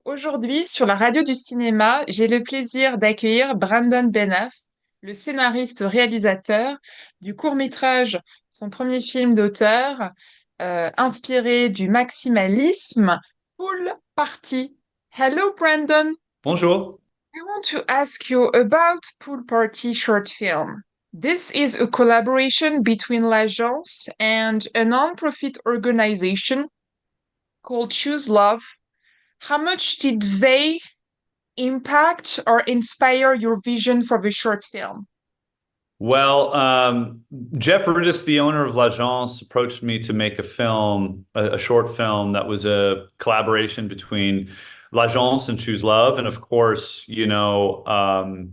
Aujourd'hui, sur la radio du cinéma, j'ai le plaisir d'accueillir Brandon Bernath, le scénariste réalisateur du court-métrage, son premier film d'auteur, inspiré du maximalisme, Pool Party. Hello, Brandon. Bonjour. I want to ask you about Pool Party short film. This is a collaboration between Lachance and a non-profit organization called Choose Love. How much did they impact or inspire your vision for the short film? Well, Jeff Rudis, the owner of Lachance, approached me to make a film, a short film that was a collaboration between Lachance and Choose Love. And of course, I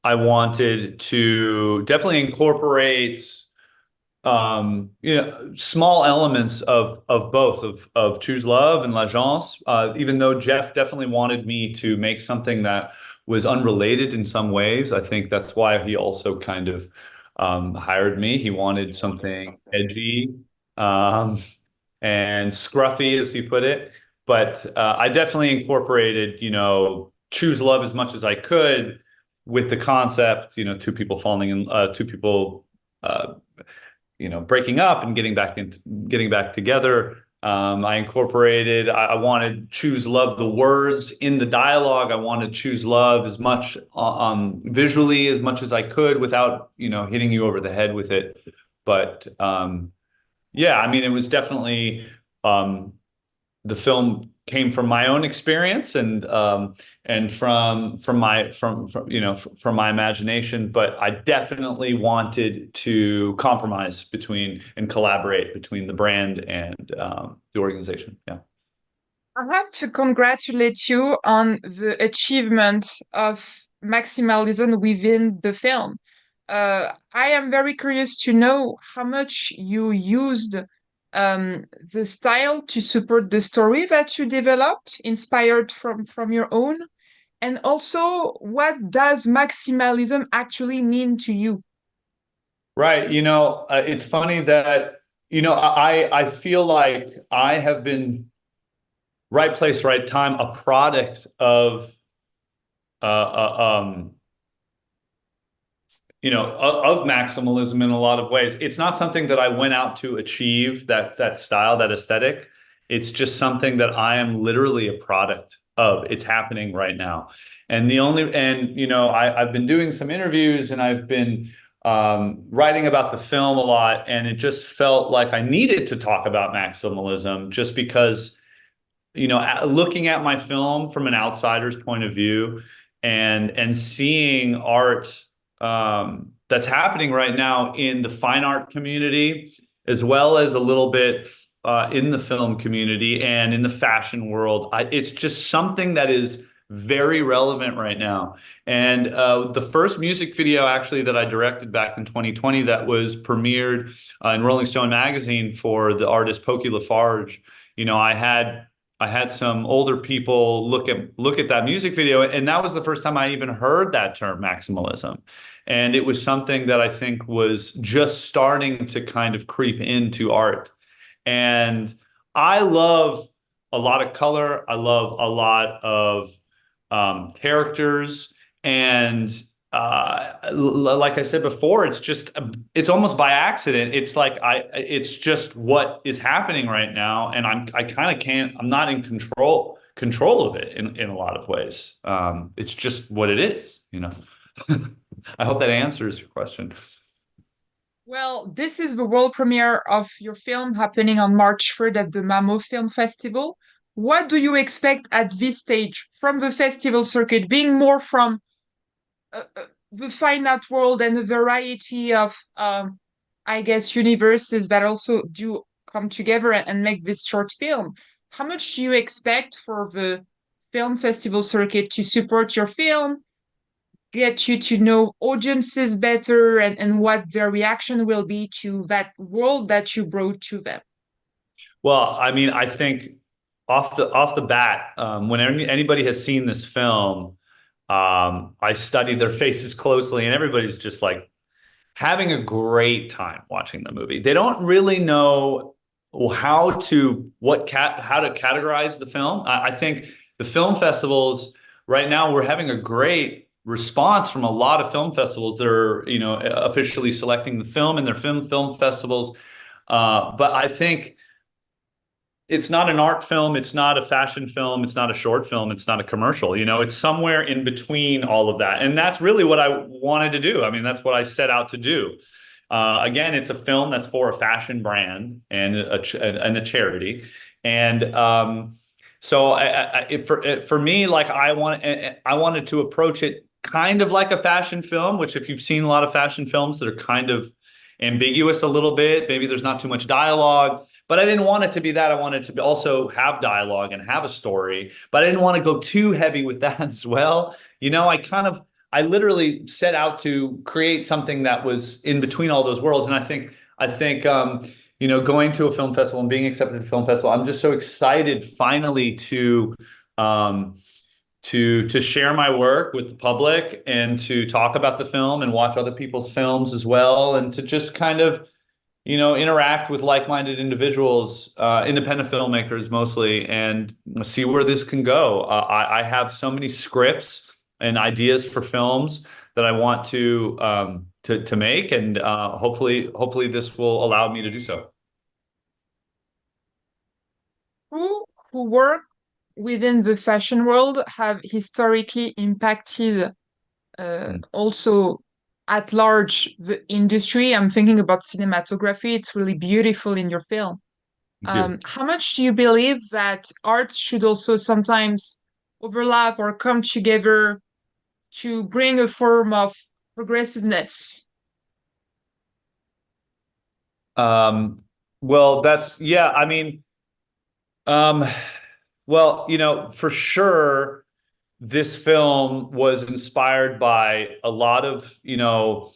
wanted to definitely incorporate small elements of both of Choose Love and Lachance. Even though Jeff definitely wanted me to make something that was unrelated in some ways, I think that's why he also kind of hired me. He wanted something edgy um, and scruffy, as he put it. But I definitely incorporated, Choose Love as much as I could with the concept, two people uh, breaking up and getting back together. I wanted choose love, the words in the dialogue. I wanted choose love as much visually as much as I could without, hitting you over the head with it. But yeah, I mean, it was definitely the film came from my own experience and from my imagination, but I definitely wanted to compromise between and collaborate between the brand and the organization. Yeah. I have to congratulate you on the achievement of maximalism within the film. I am very curious to know how much you used the style to support the story that you developed, inspired from your own, and also what does maximalism actually mean to you? Right. It's funny that, I feel like I have been right place, right time, a product uh, uh, um, of maximalism in a lot of ways. It's not something that I went out to achieve, that style, that aesthetic. It's just something that I am literally a product of. It's happening right now. I've been doing some interviews and I've been writing about the film a lot, and it just felt like I needed to talk about maximalism just because, looking at my film from an outsider's point of view and seeing art that's happening right now in the fine art community, as well as a little bit in the film community and in the fashion world. It's just something that is very relevant right now. And the first music video actually that I directed back in 2020 that was premiered in Rolling Stone magazine for the artist Pokey Lafarge, I had some older people look at that music video, and that was the first time I even heard that term maximalism. And it was something that I think was just starting to kind of creep into art. And I love a lot of color. I love a lot of characters. And like I said before, it's almost by accident. It's just what is happening right now. And I'm not in control of it in a lot of ways. It's just what it is, I hope that answers your question. Well, this is the world premiere of your film happening on March 3rd at the Mammoth Film Festival. What do you expect at this stage from the festival circuit, being more from the fine art world and a variety of, I guess, universes that also do come together and make this short film? How much do you expect for the film festival circuit to support your film, get you to know audiences better, and what their reaction will be to that world that you brought to them? Well, I mean, I think off the bat, when anybody has seen this film, I studied their faces closely, and everybody's just like having a great time watching the movie. They don't really know how to categorize the film. I think the film festivals right now, we're having a great response from a lot of film festivals that are, officially selecting the film in their film festivals. But I think it's not an art film, it's not a fashion film, it's not a short film, it's not a commercial. It's somewhere in between all of that. And that's really what I wanted to do. I mean, that's what I set out to do. Again, it's a film that's for a fashion brand and a charity. And so for me, like I wanted to approach it kind of like a fashion film, which if you've seen a lot of fashion films that are kind of ambiguous a little bit, maybe there's not too much dialogue. But I didn't want it to be that. I wanted to also have dialogue and have a story, but I didn't want to go too heavy with that as well. I literally set out to create something that was in between all those worlds. And I think, going to a film festival and being accepted at the film festival, I'm just so excited finally to share my work with the public and to talk about the film and watch other people's films as well. And to just kind of, interact with like-minded individuals, independent filmmakers mostly, and see where this can go. I have so many scripts and ideas for films that I want to make, and hopefully this will allow me to do so. Who work within the fashion world have historically impacted also at large the industry? I'm thinking about cinematography. It's really beautiful in your film. How much do you believe that arts should also sometimes overlap or come together to bring a form of progressiveness? Well, I mean, for sure, this film was inspired by a lot of, you're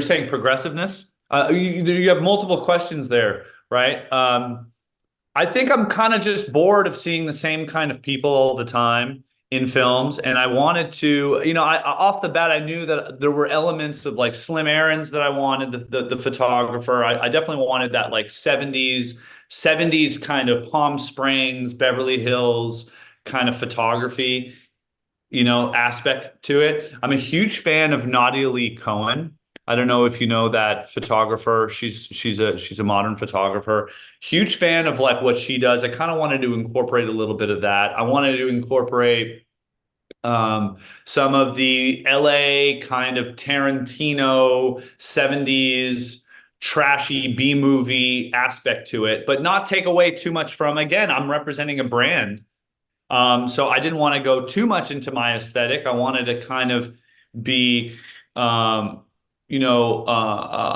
saying progressiveness. You have multiple questions there, right? I think I'm kind of just bored of seeing the same kind of people all the time in films. And I wanted to, off the bat, I knew that there were elements of like Slim Aarons that I wanted, the photographer. I definitely wanted that like 70s kind of Palm Springs, Beverly Hills kind of photography, aspect to it. I'm a huge fan of Nadia Lee Cohen. I don't know if you know that photographer. She's a modern photographer. Huge fan of like what she does. I kind of wanted to incorporate a little bit of that. I wanted to incorporate some of the LA kind of Tarantino 70s trashy B-movie aspect to it, but not take away too much from, again, I'm representing a brand. So I didn't want to go too much into my aesthetic. I wanted to kind of be,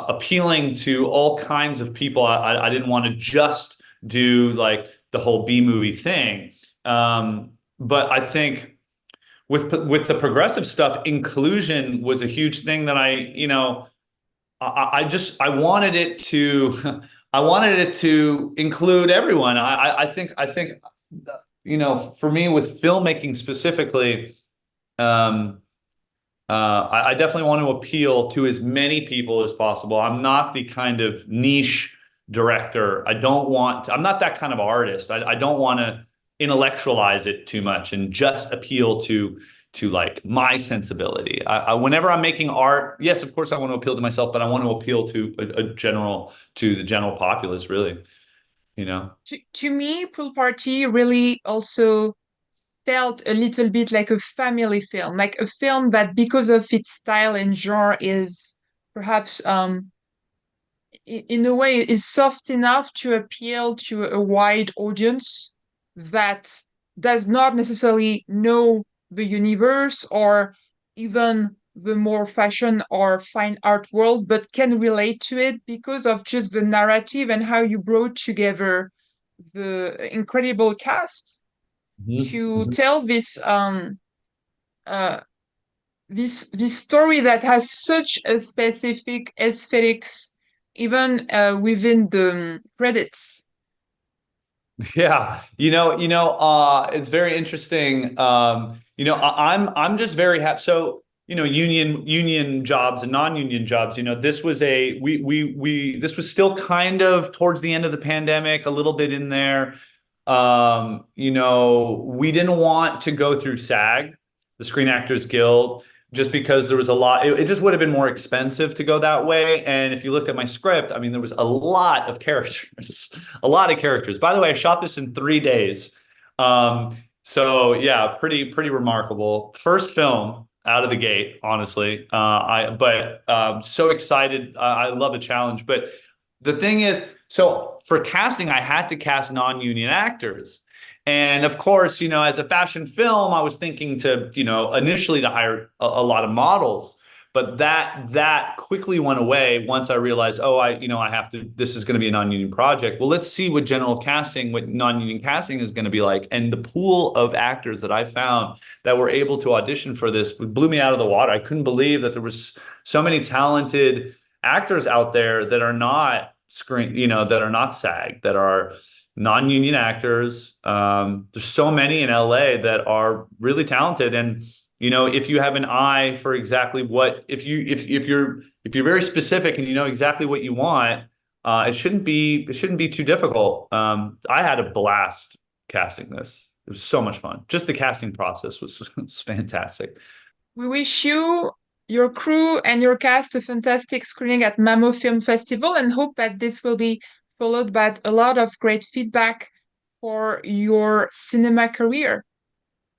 appealing to all kinds of people. I didn't want to just do like the whole B movie thing. But I think with the progressive stuff, inclusion was a huge thing that I wanted it to, I wanted it to include everyone. I think, for me with filmmaking specifically, I definitely want to appeal to as many people as possible. I'm not the kind of niche director. I'm not that kind of artist. I don't want to intellectualize it too much and just appeal to like my sensibility. Whenever I'm making art, yes, of course I want to appeal to myself, but I want to appeal to the general populace, really. To me, Pool Party really also felt a little bit like a family film, like a film that because of its style and genre is perhaps in a way is soft enough to appeal to a wide audience that does not necessarily know the universe or even the more fashion or fine art world, but can relate to it because of just the narrative and how you brought together the incredible cast to tell this this story that has such a specific aesthetics even within the credits. Yeah, it's very interesting. I'm just very happy. So, union jobs and non-union jobs, this was this was still kind of towards the end of the pandemic, a little bit in there. You know, we didn't want to go through SAG, the Screen Actors Guild, just because there was a lot, it just would have been more expensive to go that way. And if you looked at my script, I mean, there was a lot of characters, a lot of characters. By the way, I shot this in 3 days. So yeah, pretty remarkable. First film out of the gate, honestly. So excited. I love a challenge. But the thing is, so for casting, I had to cast non-union actors. And of course, you know, as a fashion film, I was thinking to, you know, initially to hire a lot of models, but that quickly went away once I realized, oh, I have to, this is going to be a non-union project. Well, let's see what general casting, what non-union casting is going to be like. And the pool of actors that I found that were able to audition for this blew me out of the water. I couldn't believe that there was so many talented actors out there that are not that are not SAG, that are non-union actors. There's so many in LA that are really talented, and you know, if you have an eye for exactly what, if you're very specific and you know exactly what you want, it shouldn't be too difficult. I had a blast casting this. It was so much fun. Just the casting process was fantastic. We wish you, your crew, and your cast a fantastic screening at Mammoth Film Festival and hope that this will be followed by a lot of great feedback for your cinema career.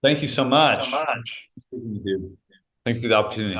Thank you so much. Thank you for the opportunity.